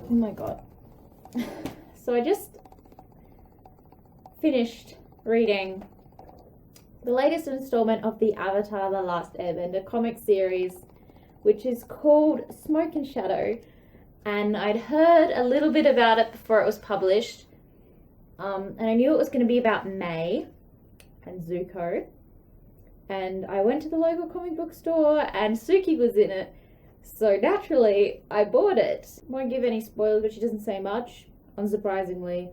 Oh my god. So I just finished reading the latest installment of the Avatar: The Last Airbender comic series, which is called Smoke and Shadow. And I'd heard a little bit about it before it was published. And I knew it was going to be about May and Zuko. And I went to the local comic book store and Suki was in it. So naturally, I bought it. Won't give any spoilers, but she doesn't say much, unsurprisingly.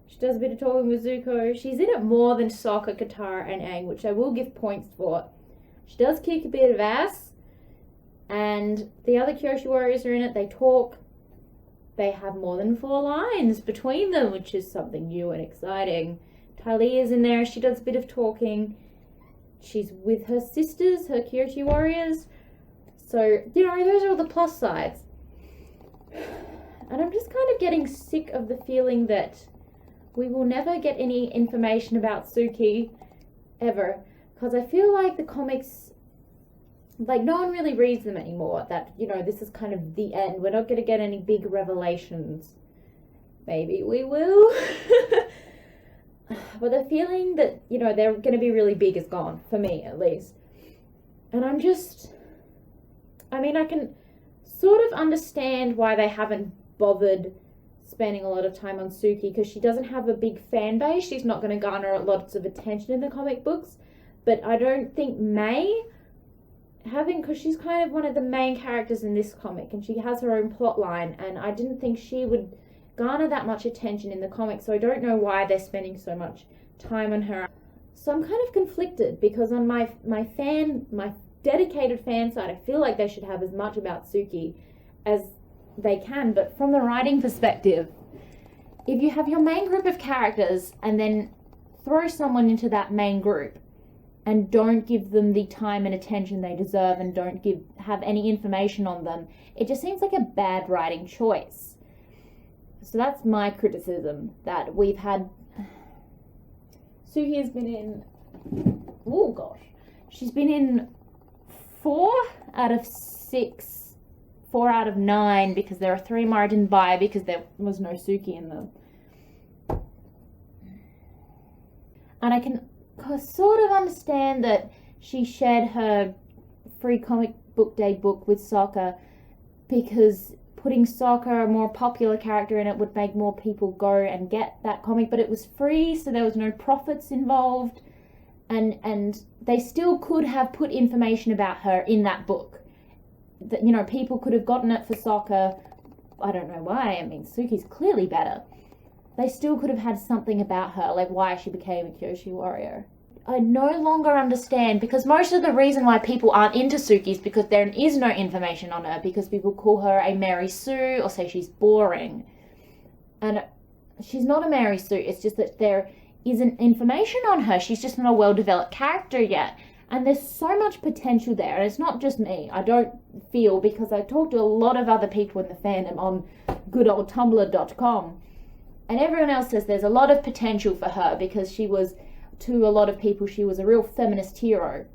She does a bit of talking with Zuko. She's in it more than Sokka, Katara, and Aang, which I will give points for. She does kick a bit of ass. And the other Kyoshi warriors are in it. They talk. They have more than 4 lines between them, which is something new and exciting. Talia's in there. She does a bit of talking. She's with her sisters, her Kyoshi warriors. So, you know, those are all the plus sides. And I'm just kind of getting sick of the feeling that we will never get any information about Suki ever. Because I feel like the comics, like, no one really reads them anymore. That, you know, this is kind of the end. We're not going to get any big revelations. Maybe we will. But the feeling that, you know, they're going to be really big is gone, for me at least. And I'm just, I mean, I can sort of understand why they haven't bothered spending a lot of time on Suki, because she doesn't have a big fan base. She's not going to garner lots of attention in the comic books. But I don't think May, because she's kind of one of the main characters in this comic, and she has her own plot line, and I didn't think she would garner that much attention in the comics, so I don't know why they're spending so much time on her. So I'm kind of conflicted, because on my dedicated fan side, I feel like they should have as much about Suki as they can, but from the writing perspective, if you have your main group of characters and then throw someone into that main group and don't give them the time and attention they deserve and don't have any information on them, it just seems like a bad writing choice. So that's my criticism, that we've had. Suki has been in, oh gosh, she's been in 4 out of 6, 4 out of 9, because there are 3 more I didn't buy because there was no Suki in them. And I can sort of understand that she shared her free comic book day book with Sokka, because putting Sokka, a more popular character, in it would make more people go and get that comic, but it was free, so there was no profits involved, and they still could have put information about her in that book. That, you know, people could have gotten it for Sokka. I don't know why. I mean, Suki's clearly better. They still could have had something about her, like why she became a Kyoshi warrior. I no longer understand, because most of the reason why people aren't into Suki is because there is no information on her, because people call her a Mary Sue or say she's boring. And she's not a Mary Sue, it's just that there isn't information on her. She's just not a well-developed character yet. And there's so much potential there, and it's not just me. I don't feel, because I talked to a lot of other people in the fandom on good old tumblr.com, and everyone else says there's a lot of potential for her, because she was, to a lot of people, she was a real feminist hero.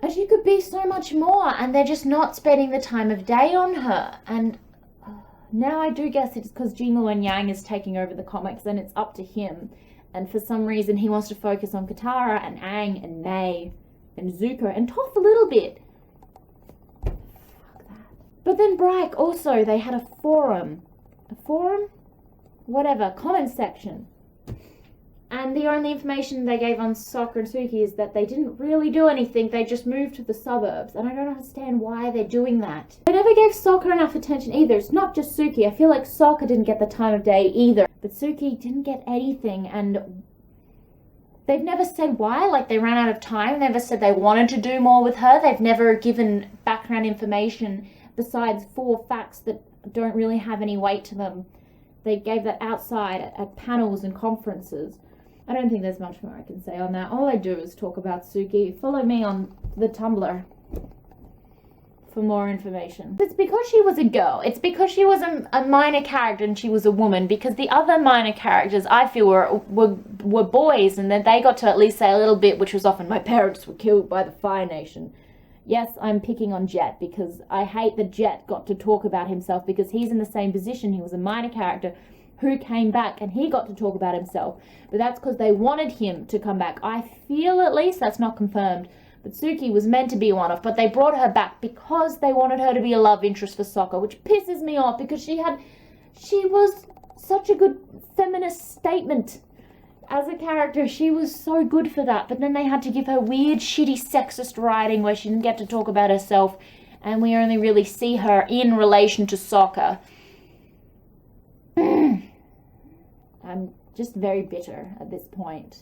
And she could be so much more, and they're just not spending the time of day on her. And now I do guess it's because Jingle and Yang is taking over the comics, and it's up to him. And for some reason he wants to focus on Katara and Aang and May and Zuko and Toph a little bit. Fuck that. But then Bryke also, they had a forum, whatever, comment section. And the only information they gave on Sokka and Suki is that they didn't really do anything, they just moved to the suburbs. And I don't understand why they're doing that. They never gave Sokka enough attention either. It's not just Suki. I feel like Sokka didn't get the time of day either. But Suki didn't get anything, and they've never said why. Like, they ran out of time. They never said they wanted to do more with her. They've never given background information besides 4 facts that don't really have any weight to them. They gave that outside at panels and conferences. I don't think there's much more I can say on that. All I do is talk about Suki. Follow me on the Tumblr for more information. It's because she was a girl. It's because she was a minor character and she was a woman, because the other minor characters, I feel, were boys, and then they got to at least say a little bit, which was often my parents were killed by the Fire Nation. Yes, I'm picking on Jet because I hate that Jet got to talk about himself, because he's in the same position. He was a minor character who came back and he got to talk about himself. But that's because they wanted him to come back. I feel, at least, that's not confirmed, but Suki was meant to be a one-off, but they brought her back because they wanted her to be a love interest for Sokka, which pisses me off because she was such a good feminist statement. As a character, she was so good for that, but then they had to give her weird, shitty, sexist writing where she didn't get to talk about herself, and we only really see her in relation to Sokka. I'm just very bitter at this point.